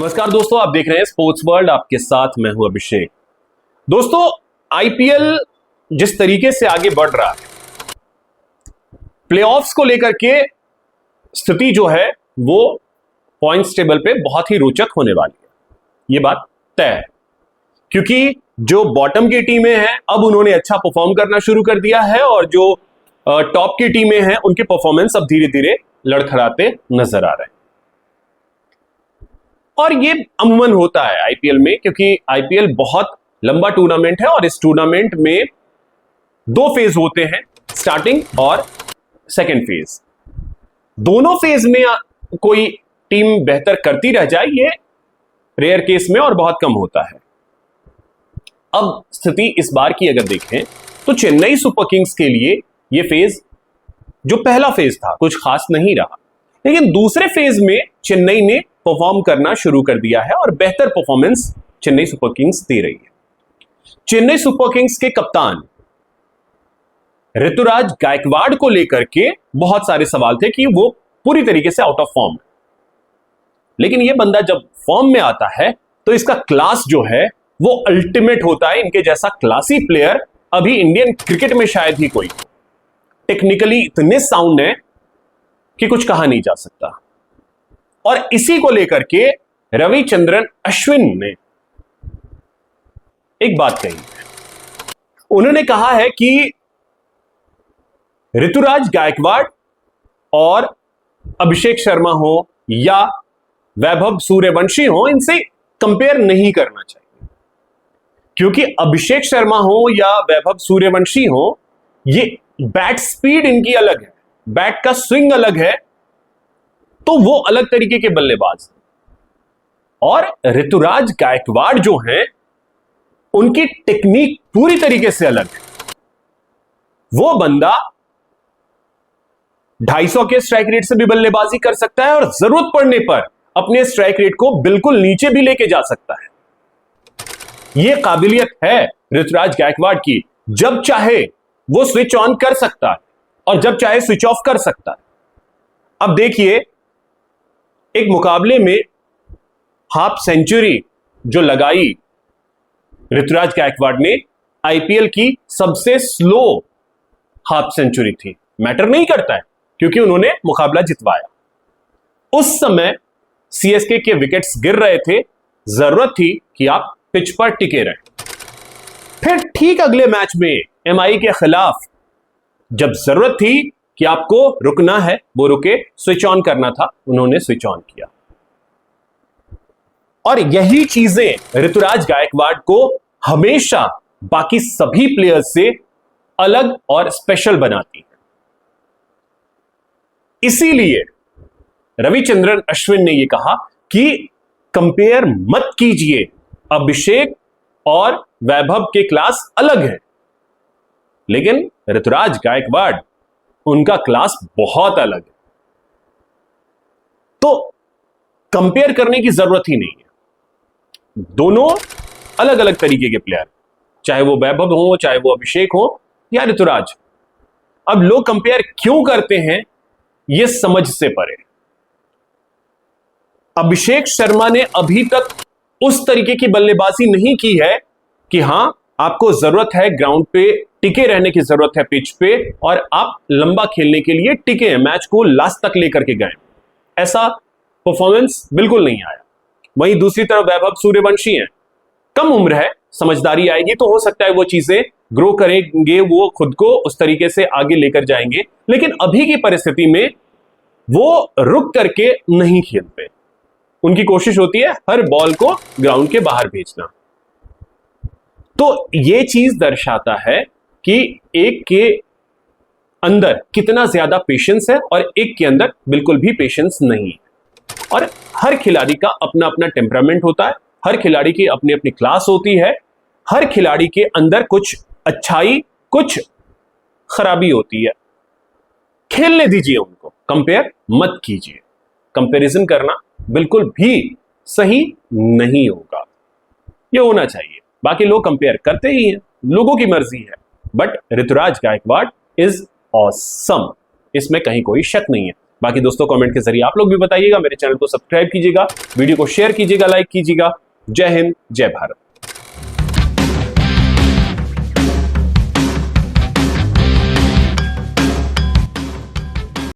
नमस्कार दोस्तों, आप देख रहे हैं स्पोर्ट्स वर्ल्ड। आपके साथ मैं हूं अभिषेक। दोस्तों, आईपीएल जिस तरीके से आगे बढ़ रहा है, प्लेऑफ्स को लेकर के स्थिति जो है वो पॉइंट्स टेबल पे बहुत ही रोचक होने वाली है। ये बात तय है, क्योंकि जो बॉटम की टीमें हैं अब उन्होंने अच्छा परफॉर्म करना शुरू कर दिया है और जो टॉप की टीमें हैं उनके परफॉर्मेंस अब धीरे धीरे लड़खड़ाते नजर आ रहे हैं। और ये अमूमन होता है आईपीएल में, क्योंकि आईपीएल बहुत लंबा टूर्नामेंट है और इस टूर्नामेंट में दो फेज होते हैं, स्टार्टिंग और सेकंड फेज। दोनों फेज में कोई टीम बेहतर करती रह जाए ये रेयर केस में और बहुत कम होता है। अब स्थिति इस बार की अगर देखें तो चेन्नई सुपर किंग्स के लिए ये फेज, जो पहला फेज था, कुछ खास नहीं रहा, लेकिन दूसरे फेज में चेन्नई ने परफॉर्म करना शुरू कर दिया है और बेहतर परफॉर्मेंस चेन्नई सुपर किंग्स दे रही है। चेन्नई सुपर किंग्स के कप्तान ऋतुराज गायकवाड़ को लेकर के बहुत सारे सवाल थे कि वो पूरी तरीके से आउट ऑफ फॉर्म है, लेकिन ये बंदा जब फॉर्म में आता है तो इसका क्लास जो है वो अल्टीमेट होता है। इनके जैसा क्लासी प्लेयर अभी इंडियन क्रिकेट में शायद ही कोई, टेक्निकली इतने साउंड है कि कुछ कहा नहीं जा सकता। और इसी को लेकर के रविचंद्रन अश्विन ने एक बात कही है। उन्होंने कहा है कि ऋतुराज गायकवाड़ और अभिषेक शर्मा हो या वैभव सूर्यवंशी हो, इनसे कंपेयर नहीं करना चाहिए, क्योंकि अभिषेक शर्मा हो या वैभव सूर्यवंशी हो, ये बैट स्पीड इनकी अलग है, बैट का स्विंग अलग है, तो वो अलग तरीके के बल्लेबाज। और ऋतुराज गायकवाड़ जो हैं उनकी टेक्निक पूरी तरीके से अलग है। वो बंदा 250 के स्ट्राइक रेट से भी बल्लेबाजी कर सकता है और जरूरत पड़ने पर अपने स्ट्राइक रेट को बिल्कुल नीचे भी लेके जा सकता है। यह काबिलियत है ऋतुराज गायकवाड़ की। जब चाहे वो स्विच ऑन कर सकता है और जब चाहे स्विच ऑफ कर सकता है। अब देखिए, एक मुकाबले में हाफ सेंचुरी जो लगाई ऋतुराज गायकवाड़ ने, आईपीएल की सबसे स्लो हाफ सेंचुरी थी। मैटर नहीं करता है क्योंकि उन्होंने मुकाबला जितवाया। उस समय सीएसके के विकेट्स गिर रहे थे, जरूरत थी कि आप पिच पर टिके रहें। फिर ठीक अगले मैच में एमआई के खिलाफ जब जरूरत थी कि आपको रुकना है, वो रुके, स्विच ऑन करना था, उन्होंने स्विच ऑन किया। और यही चीजें ऋतुराज गायकवाड़ को हमेशा बाकी सभी प्लेयर्स से अलग और स्पेशल बनाती है। इसीलिए रविचंद्रन अश्विन ने यह कहा कि कंपेयर मत कीजिए, अभिषेक और वैभव के क्लास अलग है, लेकिन ऋतुराज गायकवाड़, उनका क्लास बहुत अलग है। तो कंपेयर करने की जरूरत ही नहीं है। दोनों अलग अलग तरीके के प्लेयर, चाहे वो वैभव हो, चाहे वो अभिषेक हो या ऋतुराज। अब लोग कंपेयर क्यों करते हैं यह समझ से परे। अभिषेक शर्मा ने अभी तक उस तरीके की बल्लेबाजी नहीं की है कि हां, आपको जरूरत है ग्राउंड पे टिके रहने की, जरूरत है पिच पे, और आप लंबा खेलने के लिए टिके हैं, मैच को लास्ट तक लेकर के गए। ऐसा परफॉर्मेंस बिल्कुल नहीं आया। वहीं दूसरी तरफ वैभव सूर्यवंशी हैं, कम उम्र है, समझदारी आएगी तो हो सकता है वो चीजें ग्रो करेंगे, वो खुद को उस तरीके से आगे लेकर जाएंगे, लेकिन अभी की परिस्थिति में वो रुक करके नहीं खेलते। उनकी कोशिश होती है हर बॉल को ग्राउंड के बाहर भेजना। तो ये चीज दर्शाता है कि एक के अंदर कितना ज्यादा पेशेंस है और एक के अंदर बिल्कुल भी पेशेंस नहीं है। और हर खिलाड़ी का अपना अपना टेम्परामेंट होता है, हर खिलाड़ी की अपनी अपनी क्लास होती है, हर खिलाड़ी के अंदर कुछ अच्छाई, कुछ खराबी होती है। खेलने दीजिए उनको, कंपेयर मत कीजिए। कंपैरिजन करना बिल्कुल भी सही नहीं होगा। ये होना चाहिए। बाकी लोग कंपेयर करते ही हैं, लोगों की मर्जी है, but Ruturaj Gaikwad is awesome, इसमें कहीं कोई शक नहीं है। बाकी दोस्तों कमेंट के जरिए आप लोग भी बताइएगा, मेरे चैनल को सब्सक्राइब कीजिएगा, वीडियो को शेयर कीजिएगा, लाइक कीजिएगा। जय हिंद, जय भारत।